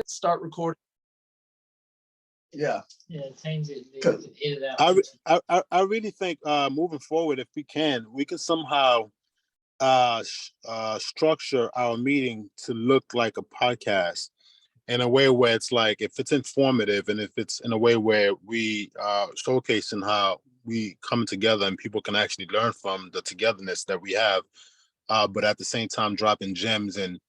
start recording. Yeah. Yeah, change it. Edit out. I really think moving forward, if we can somehow structure our meeting to look like a podcast in a way where it's like, if it's informative and if it's in a way where we showcasing how we come together and people can actually learn from the togetherness that we have, but at the same time dropping gems and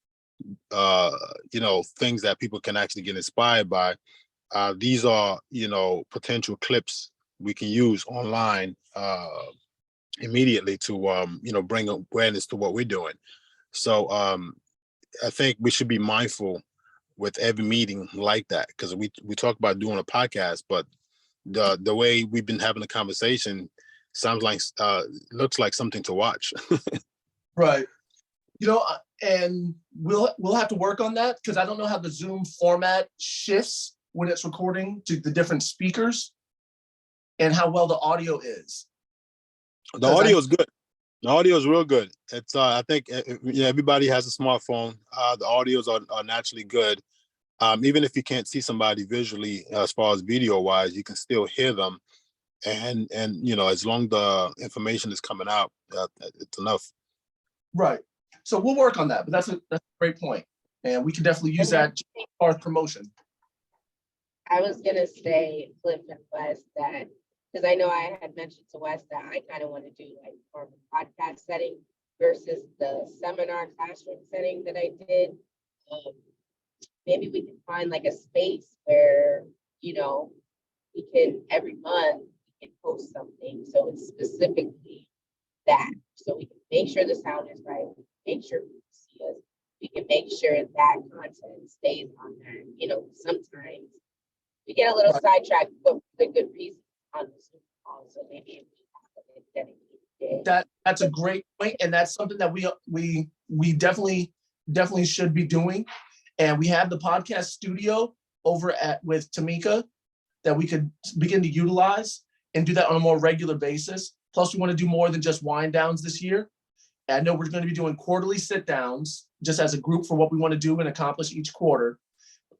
things that people can actually get inspired by. These are potential clips we can use online immediately to bring awareness to what we're doing. So I think we should be mindful with every meeting like that, because we talk about doing a podcast, but the way we've been having a conversation sounds like looks like something to watch. Right. And we'll have to work on that, because I don't know how the Zoom format shifts when it's recording to the different speakers and how well the audio is. The audio is good. The audio is real good. It's I think everybody has a smartphone. The audios are naturally good. Even if you can't see somebody visually, as far as video wise, you can still hear them. And as long the information is coming out, it's enough. Right. So we'll work on that. But that's a great point, and we can definitely use that for promotion. I was gonna say, Cliff and Wes, that because I know I had mentioned to Wes that I kind of want to do like more of a podcast setting versus the seminar classroom setting that I did. Maybe we can find like a space where, we can every month we can post something. So it's specifically that. So we can make sure the sound is right. Make sure people see us. We can make sure that content stays on there. Sometimes we get a little sidetracked for the good reason on the Zoom call. So maybe we have a dedicated. That's a great point, and that's something that we definitely should be doing. And we have the podcast studio over with Tamika that we could begin to utilize and do that on a more regular basis. Plus, we want to do more than just wind downs this year. And I know we're going to be doing quarterly sit downs just as a group for what we want to do and accomplish each quarter.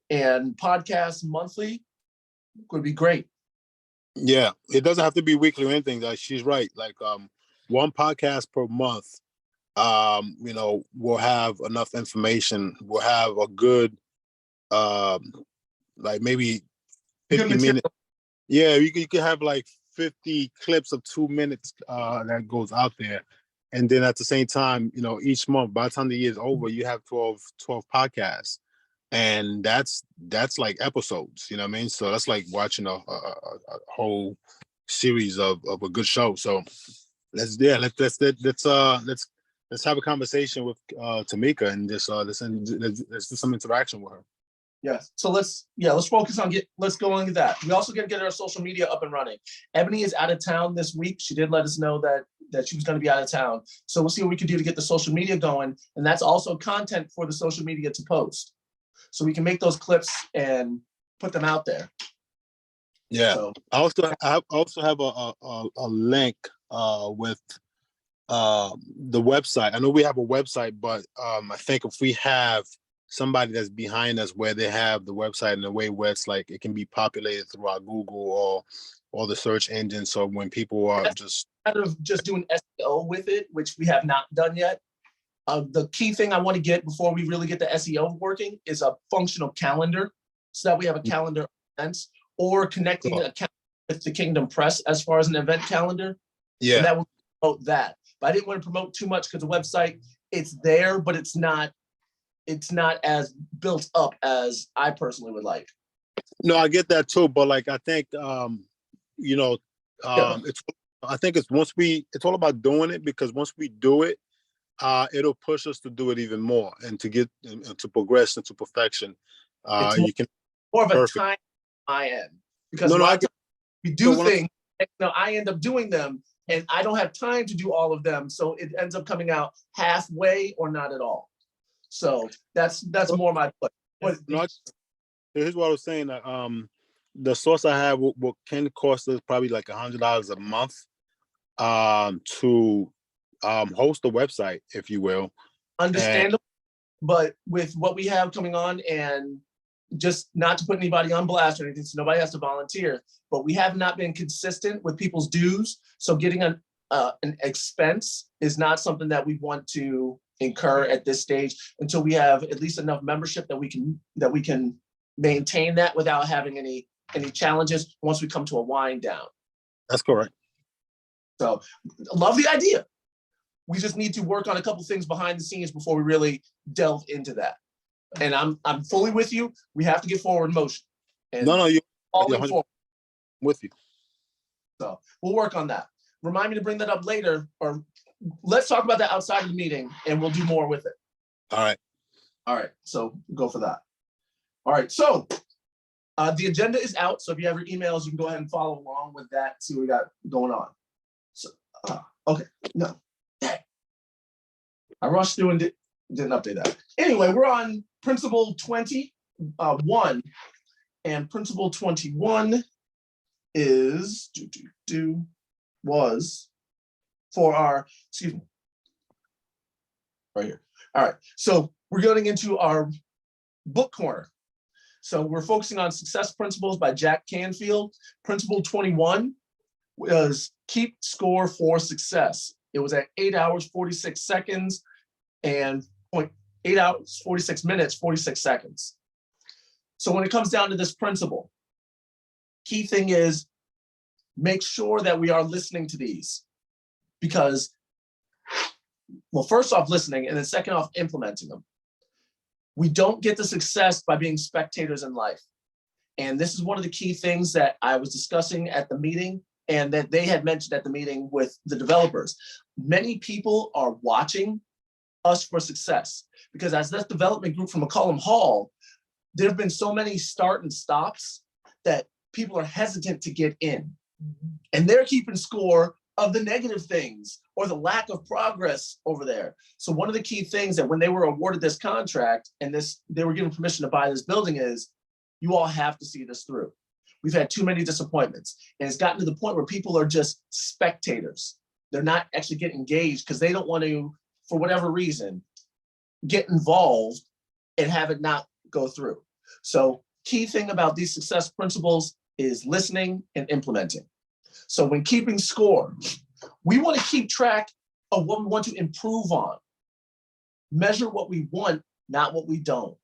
And podcasts monthly would be great. Yeah, it doesn't have to be weekly or anything. She's right. Like one podcast per month. We'll have enough information. We'll have a good, like maybe 50 minutes. Yeah, you could have like 50 clips of 2 minutes that goes out there. And then at the same time, each month, by the time the year is over, you have 12 podcasts. And that's like episodes, you know what I mean? So that's like watching a whole series of a good show. So let's have a conversation with Tamika and just let's do some interaction with her. Yes. So let's focus on let's go on to that. We also got to get our social media up and running. Ebony is out of town this week. She did let us know that she was going to be out of town. So we'll see what we can do to get the social media going. And that's also content for the social media to post. So we can make those clips and put them out there. Yeah. So, I also have a link with the website. I know we have a website, but I think if we have somebody that's behind us where they have the website in a way where it's like it can be populated throughout Google or the search engine. So when people are just doing SEO with it, which we have not done yet. The key thing I want to get before we really get the SEO working is a functional calendar, so that we have a calendar of events, or connecting a calendar with the Kingdom Press as far as an event calendar. Yeah, and that will promote that. But I didn't want to promote too much because the website, it's there, but it's not as built up as I personally would like. No, I get that too, but like I think it's all about doing it, because once we do it, it'll push us to do it even more and to get to progress into perfection. You can more of a time on my end, because we do things. I end up doing them, and I don't have time to do all of them, so it ends up coming out halfway or not at all. So that's more my point. But here's what I was saying. The source I have what can cost us probably like $100 a month to host a website, if you will. Understandable, but with what we have coming on and just not to put anybody on blast or anything, so nobody has to volunteer, but we have not been consistent with people's dues. So getting an expense is not something that we want to incur at this stage until we have at least enough membership that we can maintain that without having any challenges once we come to a wind down. That's correct. So love the idea. We just need to work on a couple things behind the scenes before we really delve into that. And I'm fully with you. We have to get forward motion. And you're forward. with you. So we'll work on that. Remind me to bring that up later, or let's talk about that outside of the meeting and we'll do more with it. All right. All right, so go for that. All right, so the agenda is out. So if you have your emails, you can go ahead and follow along with that, see what we got going on. So, okay, no. Dang. I rushed through and didn't update that. Anyway, we're on principle 21, and principle 21 is was for our, excuse me, right here. All right, so we're getting into our book corner. So we're focusing on Success Principles by Jacque Canfield. Principle 21 was keep score for success. It was at 8 hours, 46 seconds and 8 hours, 46 minutes, 46 seconds. So when it comes down to this principle, key thing is make sure that we are listening to these, because, well, first off, listening, and then second off, implementing them. We don't get the success by being spectators in life. And this is one of the key things that I was discussing at the meeting and that they had mentioned at the meeting with the developers. Many people are watching us for success, because as this development group from McCollum Hall, there have been so many start and stops that people are hesitant to get in. And they're keeping score of the negative things or the lack of progress over there. So one of the key things that when they were awarded this contract and they were given permission to buy this building is, you all have to see this through. We've had too many disappointments, and it's gotten to the point where people are just spectators. They're not actually getting engaged because they don't want to, for whatever reason, get involved and have it not go through. So key thing about these success principles is listening and implementing. So when keeping score, we want to keep track of what we want to improve on. Measure what we want, not what we don't.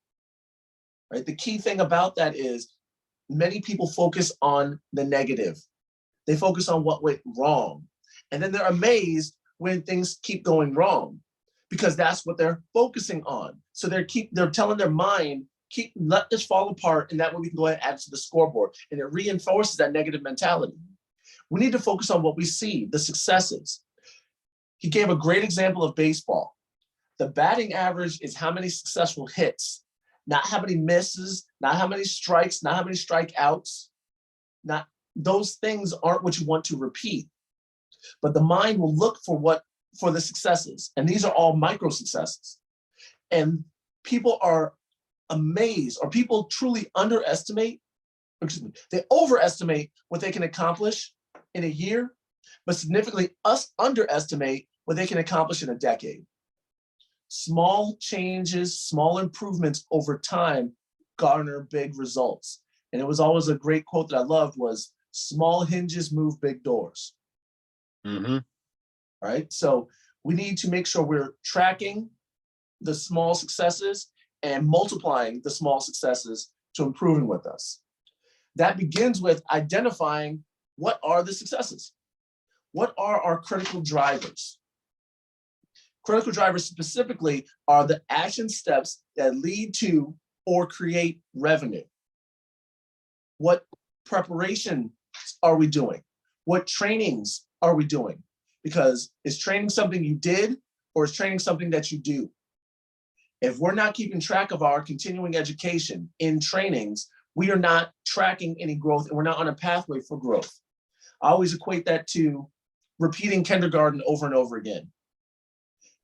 Right? The key thing about that is many people focus on the negative. They focus on what went wrong. And then they're amazed when things keep going wrong, because that's what they're focusing on. So they're telling their mind, let this fall apart, and that way we can go ahead and add to the scoreboard. And it reinforces that negative mentality. We need to focus on what we see, the successes. He gave a great example of baseball. The batting average is how many successful hits, not how many misses, not how many strikes, not how many strikeouts. Not those things aren't what you want to repeat. But the mind will look for the successes, and these are all micro successes. And people are amazed, or people truly they overestimate what they can accomplish in a year, but significantly us underestimate what they can accomplish in a decade. Small changes, small improvements over time garner big results. And it was always a great quote that I loved was, small hinges move big doors. Mm-hmm. All right, so we need to make sure we're tracking the small successes and multiplying the small successes to improving with us. That begins with identifying what are the successes? What are our critical drivers? Critical drivers specifically are the action steps that lead to or create revenue. What preparation are we doing? What trainings are we doing? Because is training something you did, or is training something that you do? If we're not keeping track of our continuing education in trainings, we are not tracking any growth, and we're not on a pathway for growth. I always equate that to repeating kindergarten over and over again.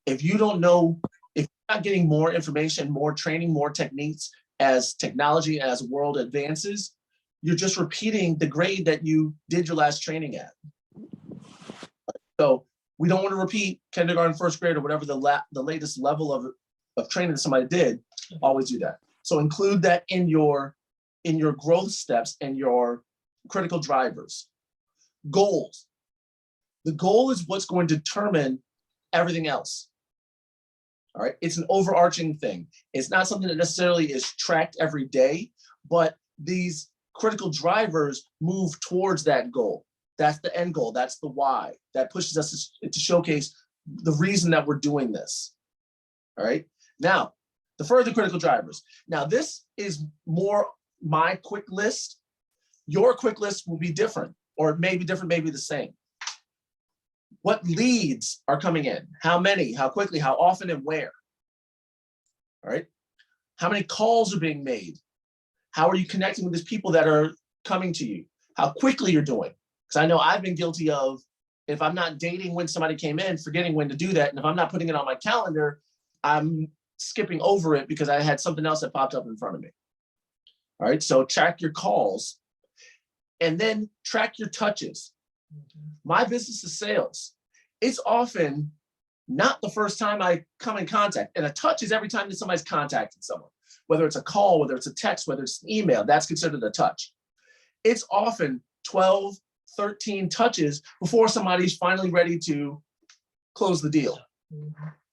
If you don't know, if you're not getting more information, more training, more techniques as technology, as the world advances, you're just repeating the grade that you did your last training at. So we don't want to repeat kindergarten, first grade, or whatever the latest level of training that somebody did. Always do that. So include that in your growth steps and your critical drivers. Goals. The goal is what's going to determine everything else. All right, it's an overarching thing. It's not something that necessarily is tracked every day, but these critical drivers move towards that goal. That's the end goal. That's the why. That pushes us to showcase the reason that we're doing this. All right. Now, the further critical drivers. Now, this is more my quick list. Your quick list will be different, or maybe different, maybe the same. What leads are coming in? How many? How quickly? How often? And where? All right. How many calls are being made? How are you connecting with these people that are coming to you? How quickly you're doing? Because I know I've been guilty of, if I'm not dating when somebody came in, forgetting when to do that. And if I'm not putting it on my calendar, I'm skipping over it because I had something else that popped up in front of me. All right. So track your calls and then track your touches. My business is sales. It's often not the first time I come in contact, and a touch is every time that somebody's contacted someone, whether it's a call, whether it's a text, whether it's an email, that's considered a touch. It's often 12, 13 touches before somebody's finally ready to close the deal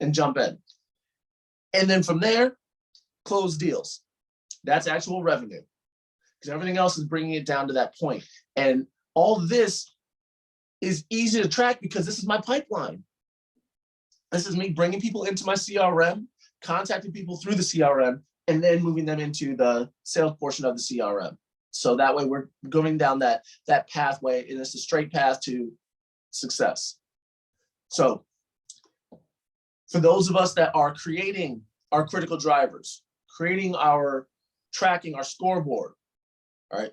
and jump in. And then from there, close deals. That's actual revenue, because everything else is bringing it down to that point. And all this is easy to track because this is my pipeline. This is me bringing people into my CRM, contacting people through the CRM, and then moving them into the sales portion of the CRM. So that way we're going down that pathway, and it's a straight path to success. So for those of us that are creating our critical drivers, creating our tracking, our scoreboard, all right,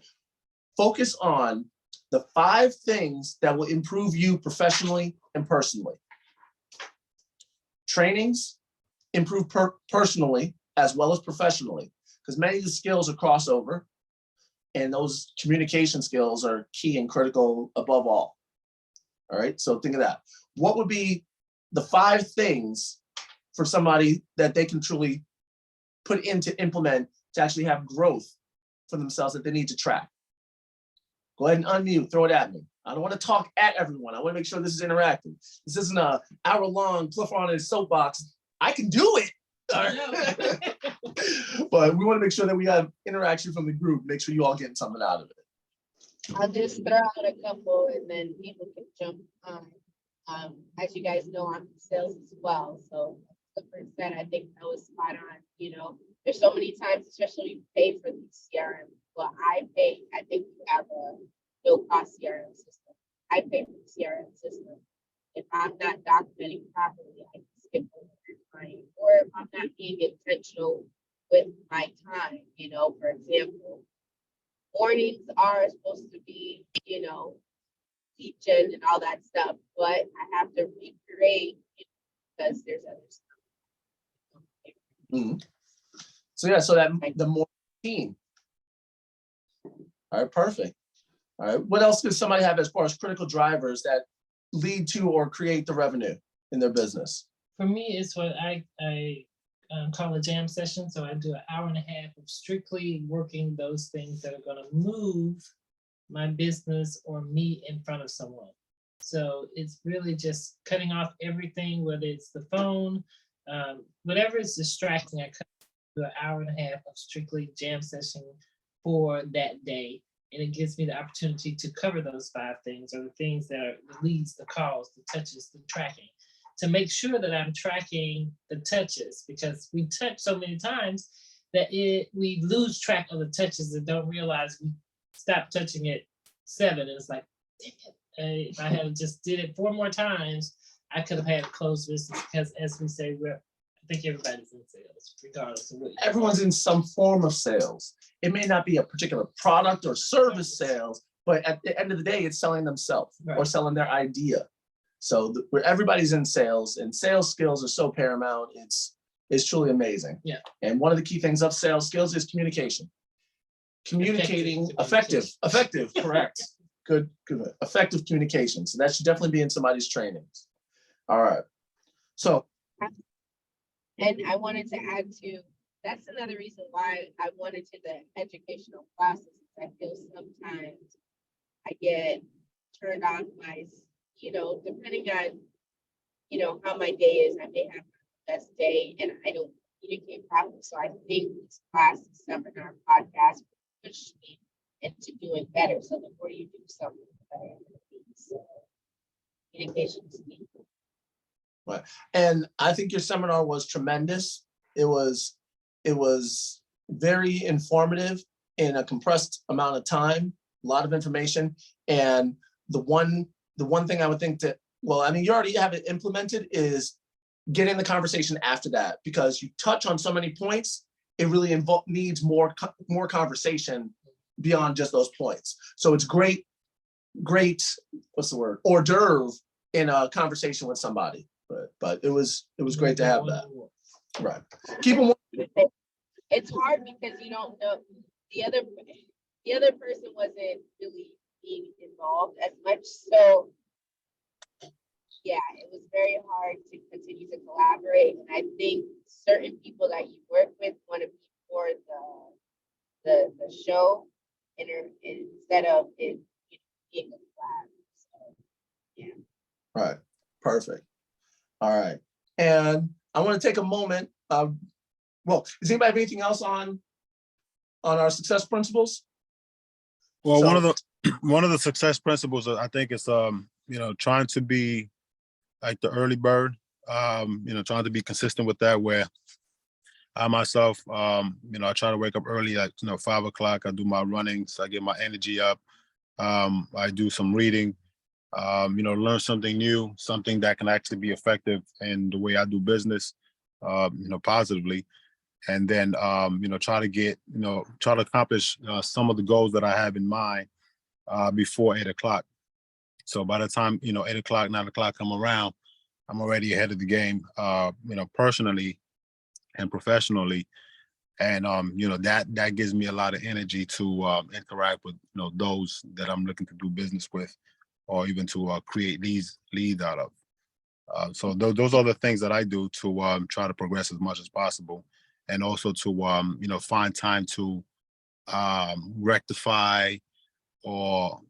focus on the 5 things that will improve you professionally and personally. Trainings improve personally as well as professionally, because many of the skills are crossover, and those communication skills are key and critical above all. All right, so think of that. What would be the 5 things for somebody that they can truly put in to implement to actually have growth for themselves that they need to track? Go ahead and unmute, throw it at me. I don't want to talk at everyone. I want to make sure this is interactive. This isn't an hour-long Cliff on his soapbox. I can do it. All right. But we want to make sure that we have interaction from the group. Make sure you all getting something out of it. I'll just throw out a couple and then people can jump on. As you guys know, I'm in sales as well. So Clifford said, I think that was spot on. You know, there's so many times, especially when you pay for these CRM. Well, I think we have a no-cost CRM system. I pay for the CRM system. If I'm not documenting properly, I can skip over time. Or if I'm not being intentional with my time, you know, for example, mornings are supposed to be, you know, teaching and all that stuff, but I have to recreate because there's other stuff. Mm-hmm. So yeah, so that the more team. All right, perfect. All right, what else does somebody have as far as critical drivers that lead to or create the revenue in their business? For me, it's what I call a jam session. So I do an hour and a half of strictly working those things that are going to move my business or me in front of someone. So it's really just cutting off everything, whether it's the phone, whatever is distracting. I cut to an hour and a half of strictly jam session for that day. And it gives me the opportunity to cover those 5 things, or the things that are the leads, the calls, the touches, the tracking, to make sure that I'm tracking the touches, because we touch so many times that we lose track of the touches and don't realize we stopped touching at 7. And it's like, if I had just did it 4 more times, I could have had a closed business, because as we say, I think everybody's in sales, regardless of what. Everyone's in some form of sales. It may not be a particular product or service sales, but at the end of the day, it's selling themselves or selling their idea. So where everybody's in sales, and sales skills are so paramount, it's truly amazing. Yeah. And one of the key things of sales skills is communication. Communicating, effective, correct. Good, effective communication. So that should definitely be in somebody's trainings. All right. So. And I wanted to add to that's another reason why I wanted to the educational classes. I feel sometimes I get turned off by, depending on, how my day is, I may have the best day and I don't communicate properly. So I think this class, seminar, podcast push me into doing better. So the more you do something better, so communication is key. Right. And I think your seminar was tremendous. It was very informative in a compressed amount of time, a lot of information. And the one thing I would think that, well, I mean, you already have it implemented, is getting the conversation after that, because you touch on so many points, it really needs more conversation beyond just those points. So it's great, what's the word? Hors d'oeuvre in a conversation with somebody. But it was great to have that. Right. Keep them. It's hard because you don't know the other person wasn't really being involved as much. So yeah, it was very hard to continue to collaborate. And I think certain people that you work with want to be for the show instead of it being a collab. So yeah. Right. Perfect. All right. And I want to take a moment. Well, does anybody have anything else on our success principles? Well, So, one of the success principles, I think, is trying to be like the early bird. Trying to be consistent with that. Where I myself, I try to wake up early at 5 o'clock. I do my runnings. I get my energy up. I do some reading. Learn something new, something that can actually be effective in the way I do business, positively. And then, try to accomplish some of the goals that I have in mind before 8 o'clock. So by the time, 8 o'clock, 9 o'clock come around, I'm already ahead of the game, personally and professionally. And, that gives me a lot of energy to interact with, those that I'm looking to do business with, or even to create leads out of. So those are the things that I do to try to progress as much as possible, and also to find time to rectify or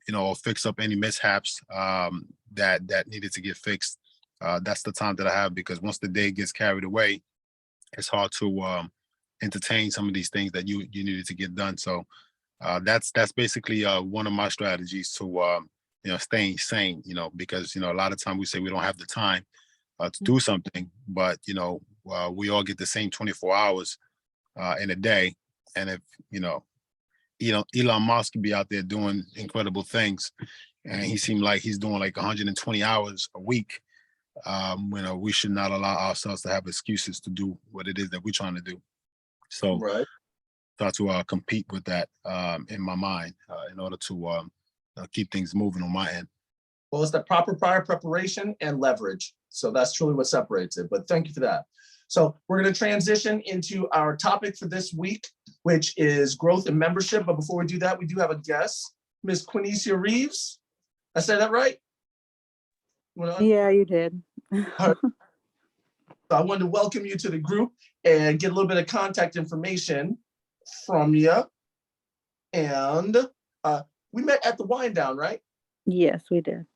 fix up any mishaps that needed to get fixed. That's the time that I have, because once the day gets carried away, it's hard to entertain some of these things that you needed to get done. So that's basically one of my strategies to staying sane, because, a lot of time we say we don't have the time to do something, but, we all get the same 24 hours in a day. And if, Elon Musk could be out there doing incredible things, and he seemed like he's doing like 120 hours a week, we should not allow ourselves to have excuses to do what it is that we're trying to do. So right. try to compete with that in my mind in order to keep things moving on my end. Well, it's the proper prior preparation and leverage. So that's truly what separates it. But thank you for that. So we're going to transition into our topic for this week, which is growth and membership. But before we do that, we do have a guest, Ms. Quinicia Reeves. I said that right? Yeah, you did. So I wanted to welcome you to the group and get a little bit of contact information from you. And we met at the Wind Down, right? Yes, we did.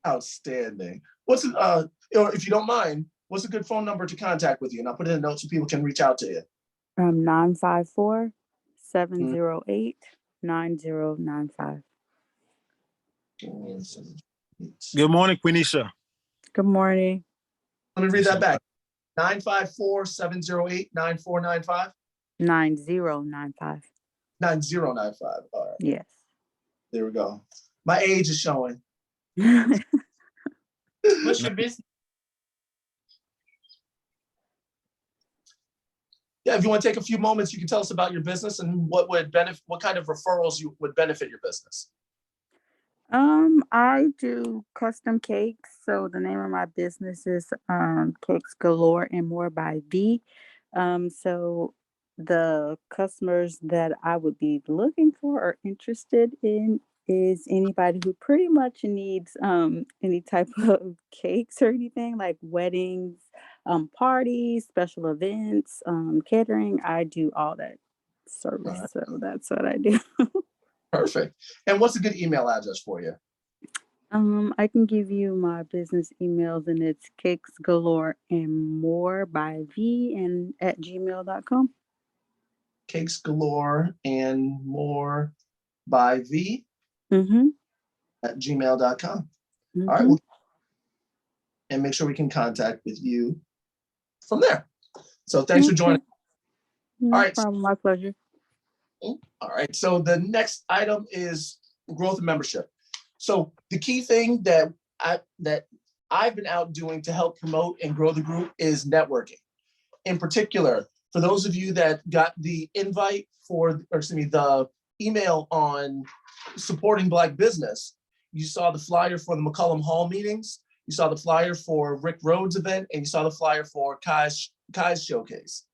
Outstanding. What's if you don't mind, what's a good phone number to contact with you? And I'll put it in a note so people can reach out to you. 954-708-9095. Good morning, Quenisha. Good morning. Let me read that back. 954-708-9495. 9095. 9095. All right. Yes. There we go. My age is showing. What's your business? Yeah, if you want to take a few moments, you can tell us about your business and what kind of referrals you would benefit your business. I do custom cakes. So the name of my business is Cakes Galore and More by V. So the customers that I would be looking for or interested in is anybody who pretty much needs any type of cakes or anything, like weddings, parties, special events, catering. I do all that service. Alright. So that's what I do. Perfect. And what's a good email address for you? I can give you my business emails, and it's cakes galore and more by V and at gmail.com. Cakes galore and more by V Mm-hmm. at gmail.com. Mm-hmm. All right. Well, and make sure we can contact with you from there. So thanks for joining. No All right. problem. My pleasure. All right. So the next item is growth and membership. So the key thing that I've been out doing to help promote and grow the group is networking. In particular, for those of you that got the invite the email on supporting Black business, you saw the flyer for the McCollum Hall meetings, you saw the flyer for Rick Rhodes' event, and you saw the flyer for Kai's showcase.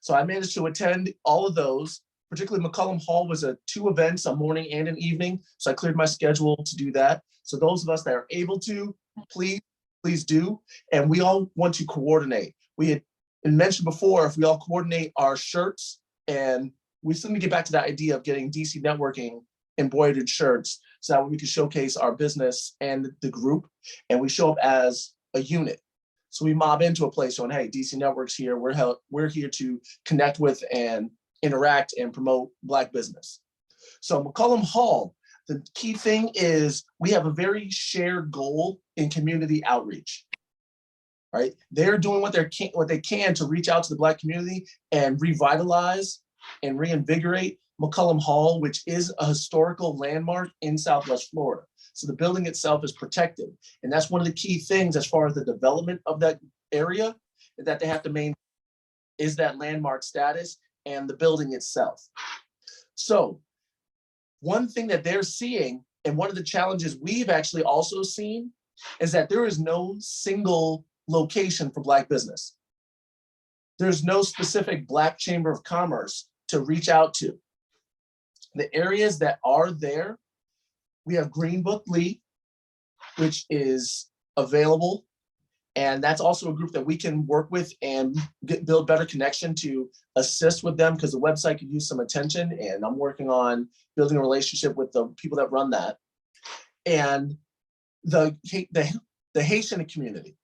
So I managed to attend all of those. Particularly McCollum Hall was 2 events, a morning and an evening. So I cleared my schedule to do that. So those of us that are able to, please do. And we all want to coordinate. We had mentioned before, if we all coordinate our shirts, and we still need to get back to that idea of getting DC networking embroidered shirts so that we can showcase our business and the group, and we show up as a unit. So we mob into a place going, hey, DC Network's here. We're here to connect with and interact and promote Black business. So McCollum Hall, the key thing is we have a very shared goal in community outreach, right? They're doing what they can to reach out to the Black community and revitalize and reinvigorate McCollum Hall, which is a historical landmark in Southwest Florida. So the building itself is protected. And that's one of the key things as far as the development of that area that they have to maintain is that landmark status and the building itself. So one thing that they're seeing, and one of the challenges we've actually also seen, is that there is no single location for Black business. There's no specific Black Chamber of Commerce to reach out to. The areas that are there, we have Green Book Lee, which is available. And that's also a group that we can work with and build better connection to assist with them, because the website could use some attention, and I'm working on building a relationship with the people that run that. And the Haitian community,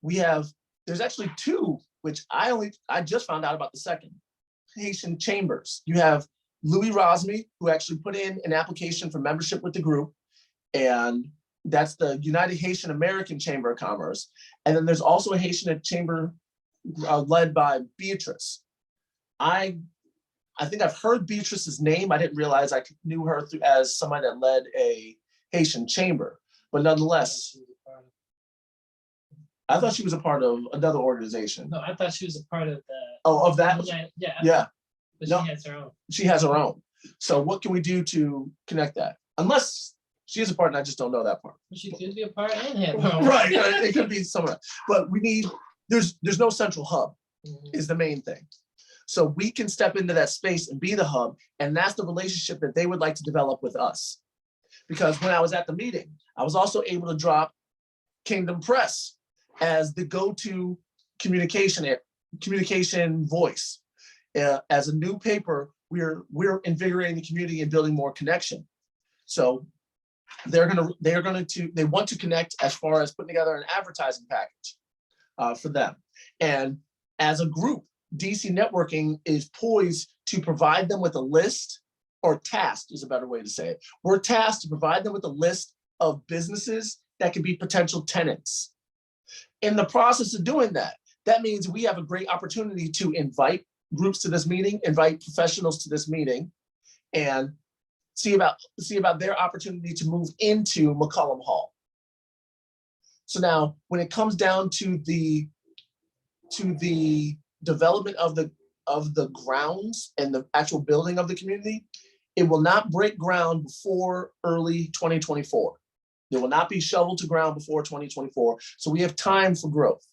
there's actually 2, which I just found out about the second, Haitian chambers. You have Louis Rosmi, who actually put in an application for membership with the group, and that's the United Haitian American Chamber of Commerce. And then there's also a Haitian chamber led by Beatrice. I think I've heard Beatrice's name. I didn't realize I knew her as somebody that led a Haitian chamber, but nonetheless, I thought she was a part of another organization. No, I thought she was a part of the. Oh, of that? Yeah. Yeah. But No. she has her own. She has her own. So what can we do to connect that? Unless she is a part and I just don't know that part. She could be a part and have her own. Right, it could be somewhere. But there's no central hub is the main thing. So we can step into that space and be the hub, and that's the relationship that they would like to develop with us. Because when I was at the meeting, I was also able to drop Kingdom Press as the go-to communication voice. As a new paper, we're invigorating the community and building more connection. So they want to connect as far as putting together an advertising package for them. And as a group, DC Networking is poised to provide them with a list, or tasked is a better way to say it. We're tasked to provide them with a list of businesses that could be potential tenants. In the process of doing that, that means we have a great opportunity to invite groups to this meeting, invite professionals to this meeting, and see about their opportunity to move into McCollum Hall. So now, when it comes down to the development of the grounds and the actual building of the community, it will not break ground before early 2024. There will not be shovel to ground before 2024. So we have time for growth.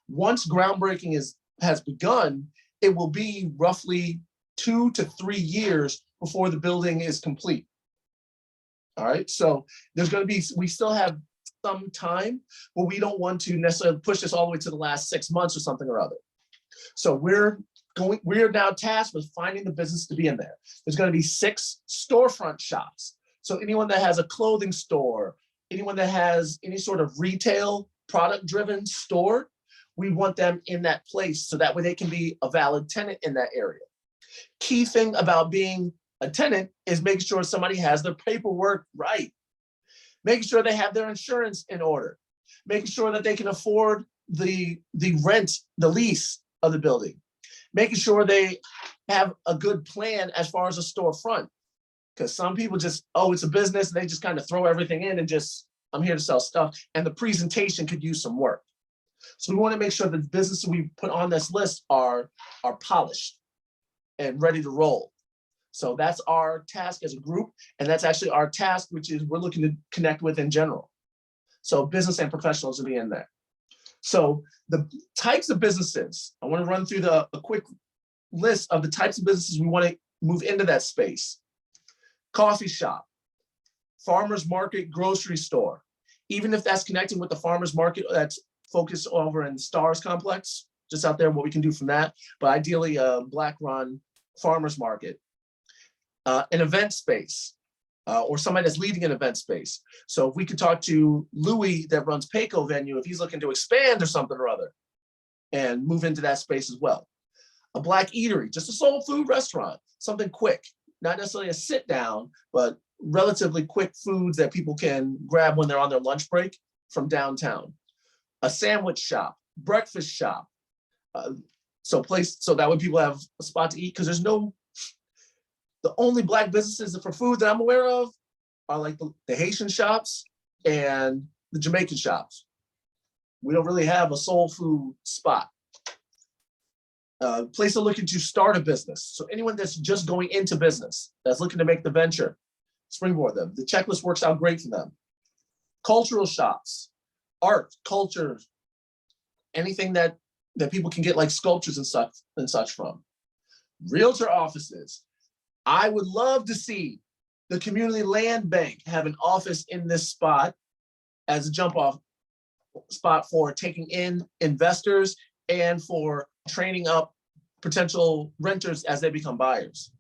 Once groundbreaking has begun, it will be roughly 2 to 3 years before the building is complete. All right, so we still have some time, but we don't want to necessarily push this all the way to the last 6 months or something or other. So we are now tasked with finding the business to be in there. There's going to be 6 storefront shops. So anyone that has a clothing store, anyone that has any sort of retail product driven store, we want them in that place so that way they can be a valid tenant in that area. Key thing about being a tenant is making sure somebody has their paperwork right, making sure they have their insurance in order, making sure that they can afford the rent, the lease of the building, making sure they have a good plan as far as a storefront. Because some people just, oh, it's a business, and they just kind of throw everything in and just, I'm here to sell stuff. And the presentation could use some work. So we want to make sure that the businesses we put on this list are polished and ready to roll. So that's our task as a group. And that's actually our task, which is we're looking to connect with in general. So business and professionals will be in there. So the types of businesses, I want to run through a quick list of the types of businesses we want to move into that space. Coffee shop, farmer's market, grocery store. Even if that's connecting with the farmer's market that's focused over in Stars Complex, just out there, what we can do from that. But ideally a Black run farmer's market. An event space, or somebody that's leading an event space. So if we could talk to Louis that runs Payco venue, if he's looking to expand or something or other, and move into that space as well. A Black eatery, just a soul food restaurant, something quick, not necessarily a sit down, but relatively quick foods that people can grab when they're on their lunch break from downtown. A sandwich shop, breakfast shop. So that way people have a spot to eat, because the only Black businesses for food that I'm aware of are like the Haitian shops and the Jamaican shops. We don't really have a soul food spot. Place are looking to start a business. So anyone that's just going into business, that's looking to make the venture, springboard them. The checklist works out great for them. Cultural shops, art, culture, anything that people can get like sculptures and such from. Realtor offices. I would love to see the community land bank have an office in this spot as a jump off spot for taking in investors and for training up potential renters as they become buyers.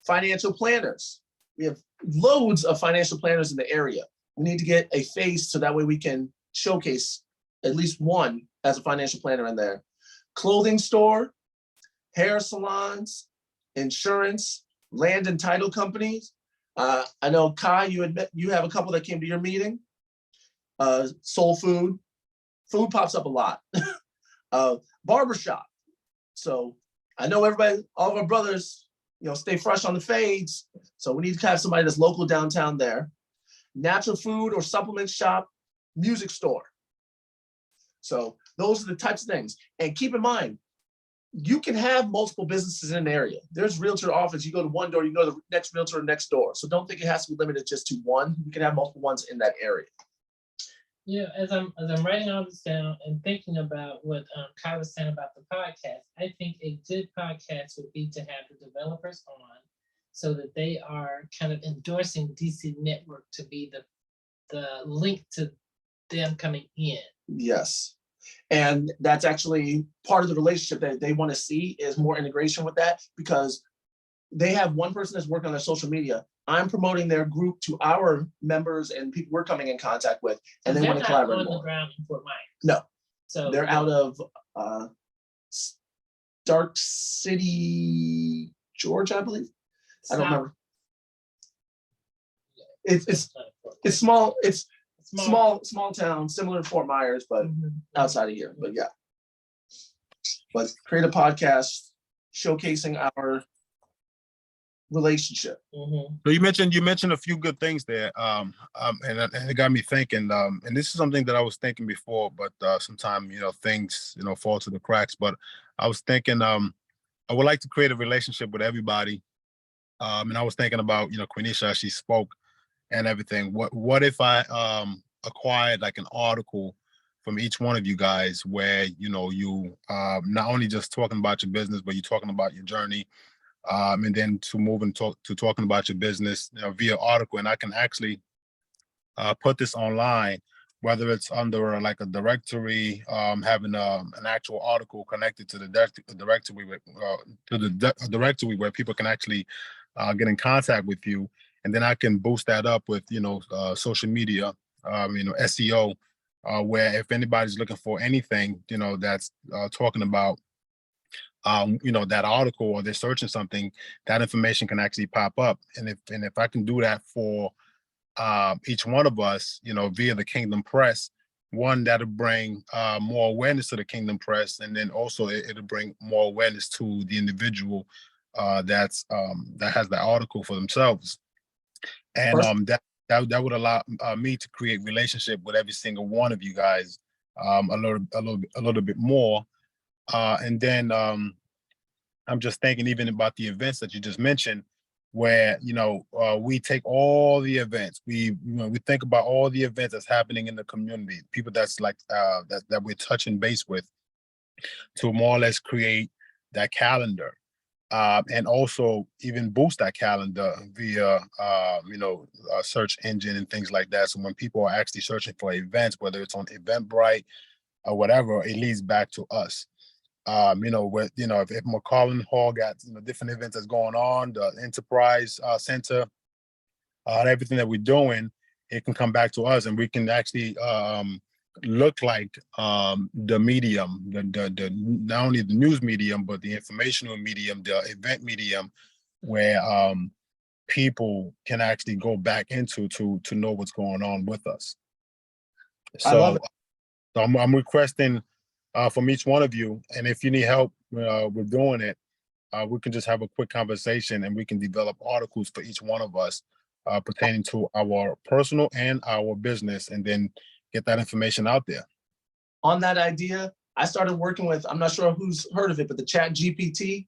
Financial planners. We have loads of financial planners in the area. We need to get a face so that way we can showcase at least one as a financial planner in there. Clothing store, hair salons, insurance, land and title companies. I know Kai, you have a couple that came to your meeting. Soul food. Food pops up a lot. Barbershop. So I know everybody, all of our brothers, stay fresh on the fades. So we need to have somebody that's local downtown there. Natural food or supplement shop, music store. So those are the types of things. And keep in mind, you can have multiple businesses in an area. There's realtor office. You go to one door, you go to the next realtor next door. So don't think it has to be limited just to one. You can have multiple ones in that area. Yeah, as I'm writing all this down and thinking about what Kai was saying about the podcast, I think a good podcast would be to have the developers on so that they are kind of endorsing DC Network to be the link to them coming in. Yes. And that's actually part of the relationship that they want to see is more integration with that, because they have one person that's working on their social media. I'm promoting their group to our members and people we're coming in contact with, and they want to collaborate on the more. ground in Fort Myers. No, so they're out of Stark City, Georgia, I believe. I don't remember. It's small. It's small town, similar to Fort Myers, but outside of here. But yeah, but create a podcast showcasing our relationship. So you mentioned a few good things there, and it got me thinking. And this is something that I was thinking before, but sometimes things fall to the cracks. But I was thinking I would like to create a relationship with everybody. And I was thinking about Quenisha, she spoke and everything. What if I acquired like an article from each one of you guys where you not only just talking about your business, but you're talking about your journey. And then to move and talking about your business via article, and I can actually put this online, whether it's under like a directory, having an actual article connected to the directory directory where people can actually get in contact with you, and then I can boost that up with social media, SEO, where if anybody's looking for anything that's talking about that article, or they're searching something, that information can actually pop up. And if I can do that for each one of us, via the Kingdom Press, one, that'll bring more awareness to the Kingdom Press, and then also it'll bring more awareness to the individual that has the article for themselves. And that would allow me to create relationship with every single one of you guys a little bit more. And then I'm just thinking even about the events that you just mentioned, where we take all the events, we think about all the events that's happening in the community, people that's like that we're touching base with, to more or less create that calendar, and also even boost that calendar via a search engine and things like that. So when people are actually searching for events, whether it's on Eventbrite or whatever, it leads back to us. If McCollum Hall got different events that's going on, the Enterprise Center, everything that we're doing, it can come back to us, and we can actually look like the medium, the not only the news medium, but the informational medium, the event medium, where people can actually go back into to know what's going on with us. So, I love it. So I'm requesting from each one of you, and if you need help with doing it, we can just have a quick conversation, and we can develop articles for each one of us pertaining to our personal and our business, and then get that information out there. On that idea, I started working with, I'm not sure who's heard of it, but the Chat GPT.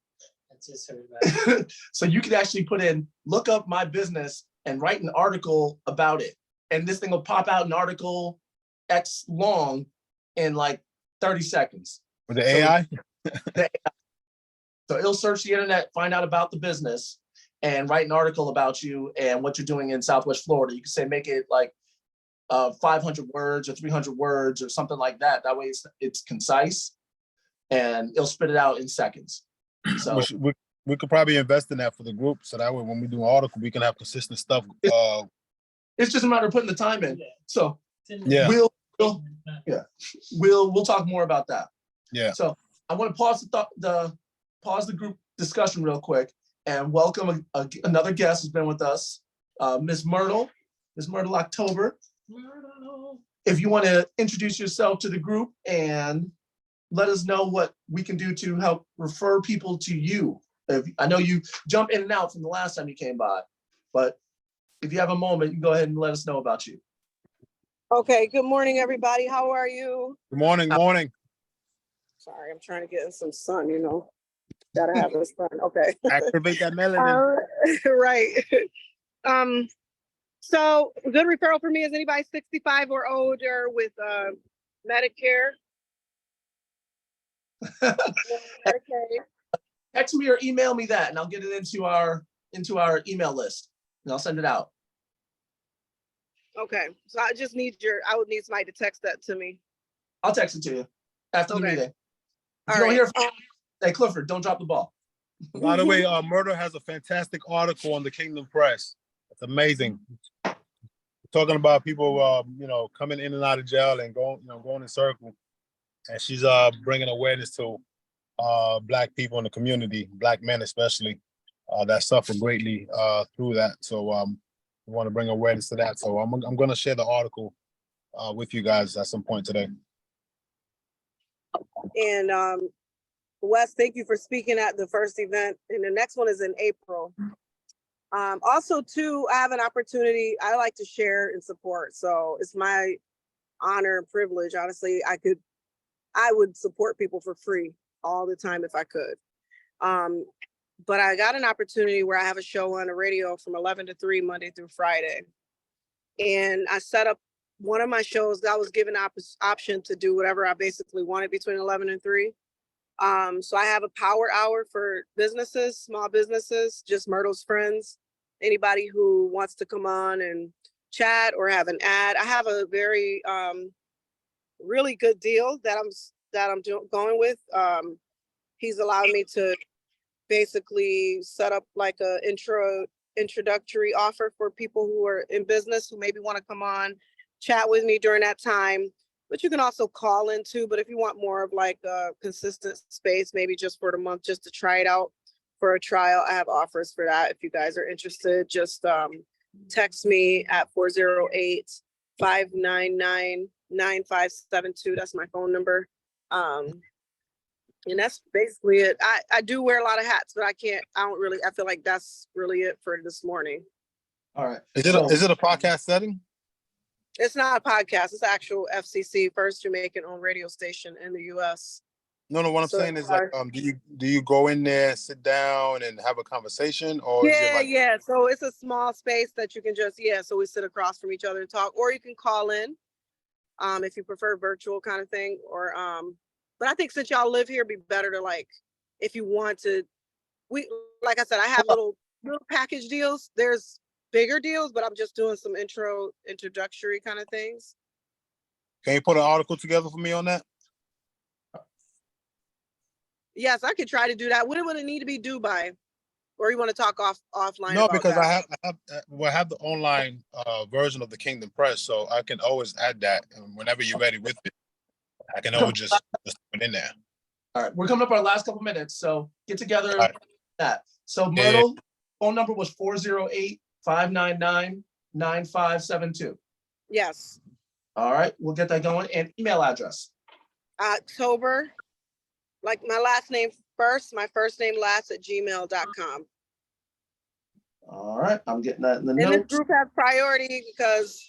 I just heard about it. So you could actually put in, look up my business and write an article about it. And this thing will pop out an article X long in like 30 seconds. With the AI? So it'll search the internet, find out about the business, and write an article about you and what you're doing in Southwest Florida. You can say, make it like 500 words or 300 words or something like that. That way it's concise, and it'll spit it out in seconds. So we could probably invest in that for the group, so that way when we do an article, we can have consistent stuff. It's just a matter of putting the time in. So yeah, we'll talk more about that. Yeah. So I want to pause the group discussion real quick and welcome another guest who's been with us, Ms. Myrtle October. If you want to introduce yourself to the group and let us know what we can do to help refer people to you. I know you jump in and out from the last time you came by, but if you have a moment, you can go ahead and let us know about you. Okay, good morning, everybody. How are you? Good morning, morning. Sorry, I'm trying to get in some sun, Gotta have the sun. Okay. Activate that melanin. Right. So a good referral for me is anybody 65 or older with Medicare. Medicaid. Text me or email me that, and I'll get it into our email list, and I'll send it out. Okay, so I would need somebody to text that to me. I'll text it to you after the meeting. If you don't hear from me, say, Clifford, don't drop the ball. By the way, Murder has a fantastic article on the Kingdom Press. It's amazing. Talking about people, coming in and out of jail and going in circle. And she's bringing awareness to Black people in the community, Black men especially, that suffer greatly through that. So we want to bring awareness to that. So I'm going to share the article with you guys at some point today. And Wes, thank you for speaking at the first event. And the next one is in April. Also, too, I have an opportunity I like to share and support. So it's my honor and privilege. Honestly, I would support people for free all the time if I could. But I got an opportunity where I have a show on the radio from 11 to 3, Monday through Friday. And I set up one of my shows. I was given option to do whatever I basically wanted between 11 and 3. So I have a power hour for businesses, small businesses, just Myrtle's friends, anybody who wants to come on and chat or have an ad. I have a very really good deal that I'm going with. He's allowed me to basically set up like a introductory offer for people who are in business who maybe want to come on, chat with me during that time. But you can also call in too. But if you want more of like a consistent space, maybe just for the month, just to try it out for a trial, I have offers for that. If you guys are interested, just text me at 408-599-9572. That's my phone number. And that's basically it. I do wear a lot of hats, but I feel like that's really it for this morning. All right. Is it a podcast setting? It's not a podcast. It's actual FCC, first Jamaican-owned radio station in the U.S. No, what I'm saying is like, do you go in there, sit down and have a conversation, or is it like? Yeah. So it's a small space that you can so we sit across from each other and talk, or you can call in, if you prefer virtual kind of thing, or but I think since y'all live here, it'd be better to like, if you want to, like I said, I have little package deals. There's bigger deals, but I'm just doing some introductory kind of things. Can you put an article together for me on that? Yes, I could try to do that. When would it need to be due by? Or you want to talk offline? No, about because that? I have the online version of the Kingdom Press, so I can always add that, and whenever you're ready with it, I can always just put it in there. All right, we're coming up our last couple minutes, so get together. Right. That. So Myrtle, phone number was 408-599-9572. Yes. All right, we'll get that going. And email address. October, like my last name first, my first name last @gmail.com. All right, I'm getting that in the And this notes. group has priority because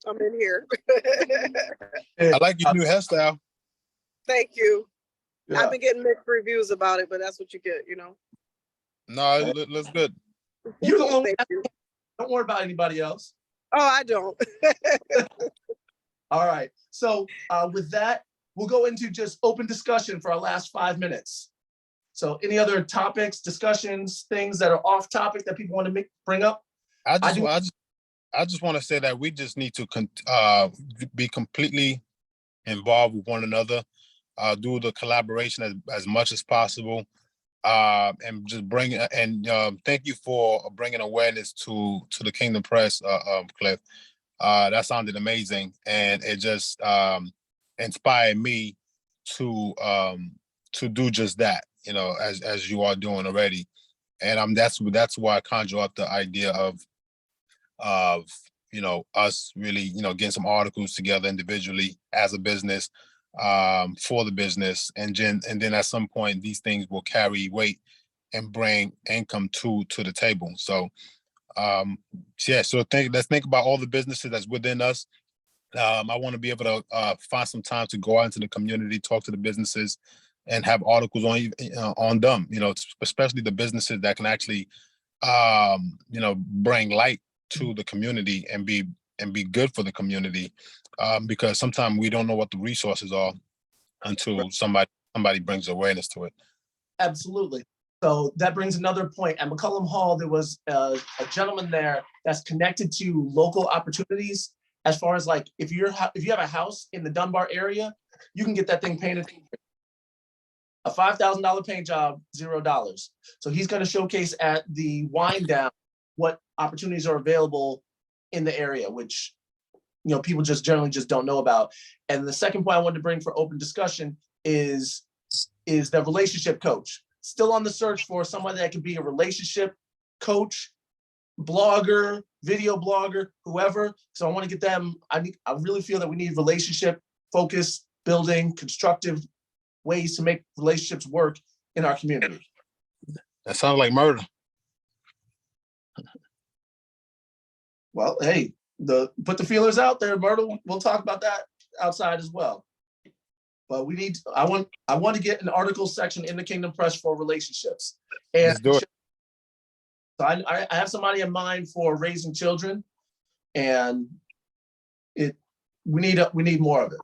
I'm in here. I like your new hairstyle. Thank you. Yeah. I've been getting mixed reviews about it, but that's what you get, No, it looks good. You're the only. Thank you. Don't worry about anybody else. Oh, I don't. All right. So with that, we'll go into just open discussion for our last 5 minutes. So any other topics, discussions, things that are off topic that people want to bring up? I just want to say that we just need to be completely involved with one another, do the collaboration as much as possible, and just thank you for bringing awareness to the Kingdom Press, Cliff. That sounded amazing, and it just inspired me to do just that, as you are doing already. And that's why I conjure up the idea of us really getting some articles together individually as a business, for the business, and then at some point these things will carry weight and bring income to the table. So let's think about all the businesses that's within us. I want to be able to find some time to go out into the community, talk to the businesses, and have articles on them, especially the businesses that can actually bring light to the community and be good for the community, because sometimes we don't know what the resources are until somebody brings awareness to it. Absolutely. So that brings another point. At McCollum Hall, there was a gentleman there that's connected to local opportunities. As far as like, if you have a house in the Dunbar area, you can get that thing painted. A $5,000 paint job, $0. So he's going to showcase at the wind down what opportunities are available in the area, which people just generally just don't know about. And the second point I wanted to bring for open discussion is the relationship coach. Still on the search for someone that can be a relationship coach, blogger, video blogger, whoever. So I want to get them. I really feel that we need relationship focused, building, constructive ways to make relationships work in our community. That sounds like murder. Well, hey, put the feelers out there, Myrtle. We'll talk about that outside as well. But I want to get an article section in the Kingdom Press for relationships. And let's do it. So I have somebody in mind for raising children, and we need more of it.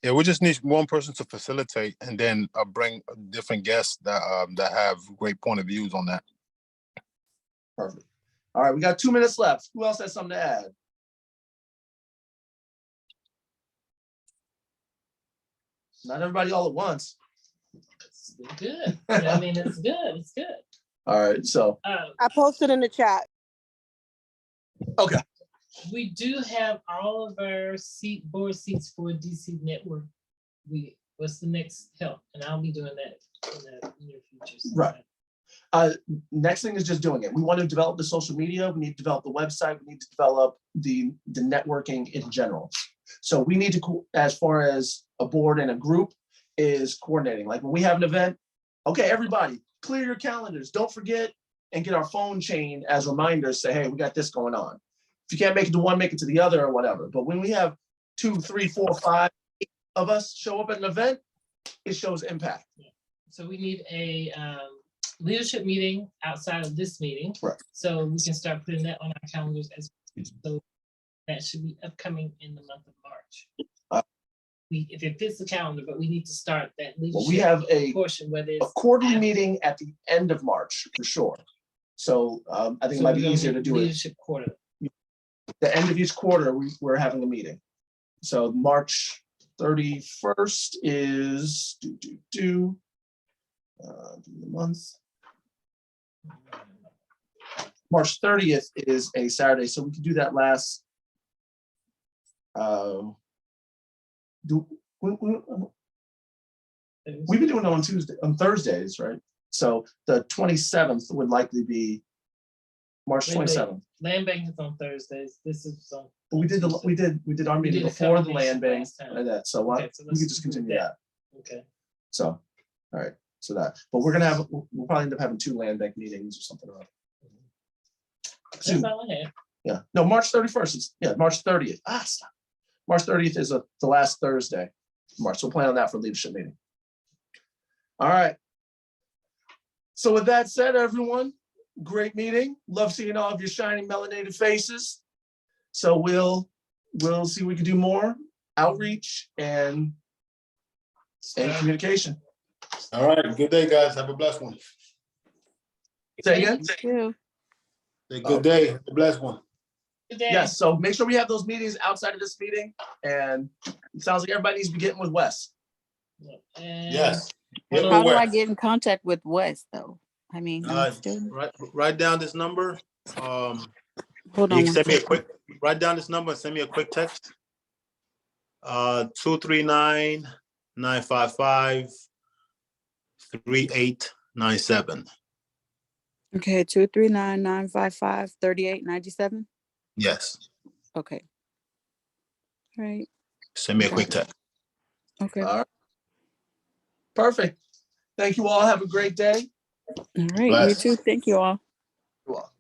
Yeah, we just need one person to facilitate, and then bring different guests that have great point of views on that. Perfect. All right, we got 2 minutes left. Who else has something to add? Not everybody all at once. It's good. I mean, it's good. It's good. All right, so, I posted in the chat. okay. We do have all of our board seats for DC Network. What's the next help? And I'll be doing that in the near future. So Right. Next thing is just doing it. We want to develop the social media. We need to develop the website. We need to develop the networking in general. So we need to, as far as a board and a group, is coordinating. Like when we have an event, okay, everybody, clear your calendars. Don't forget, and get our phone chain as reminders. Say, hey, we got this going on. If you can't make it to one, make it to the other or whatever. But when we have 2, 3, 4, 5 of us show up at an event, it shows impact. So we need a leadership meeting outside of this meeting. Right. So we can start putting that on our calendars as so that should be upcoming in the month of March. If it fits the calendar, but we need to start that leadership Well, we have a portion where there's quarterly meeting at the end of March for sure. So I think it might be easier to do it. Leadership quarter. The end of each quarter, we're having a meeting. So March 31st is the month. March 30th is a Saturday, so we can do that last. We've been doing it on Thursdays, right? So the 27th would likely be March 27th. Land bank is on Thursdays. This is on. But we did our meeting did a before the combination land bank last time. and that. So why Okay, so we let's could just do continue that. Okay. So, all right. So that, but we'll probably end up having 2 land bank meetings or something. That's all I have. Yeah. No, March 31st. March 30th. Stop. March 30th is the last Thursday. March. So we'll plan on that for leadership meeting. All right. So with that said, everyone, great meeting. Love seeing all of your shining melanated faces. So we'll see what we can do more outreach and communication. All right, good day, guys. Have a blessed one. Say again? Thank you. Say good day, have a blessed one. Good day. Yes, so make sure we have those meetings outside of this meeting, and it sounds like everybody needs to be getting with Wes. And Yes. Well, How do I get in contact with Wes though? I mean, I'm still, Write down this number. hold You on. can one send me a second. quick, write down this number and send me a quick text. 239-955-3897. Okay, 239-955-3897. Yes, Okay. All right. send me a quick text. Okay. All right. Perfect. Thank you all. Have a great day. All right. You Bless. too. Thank you all. You're welcome.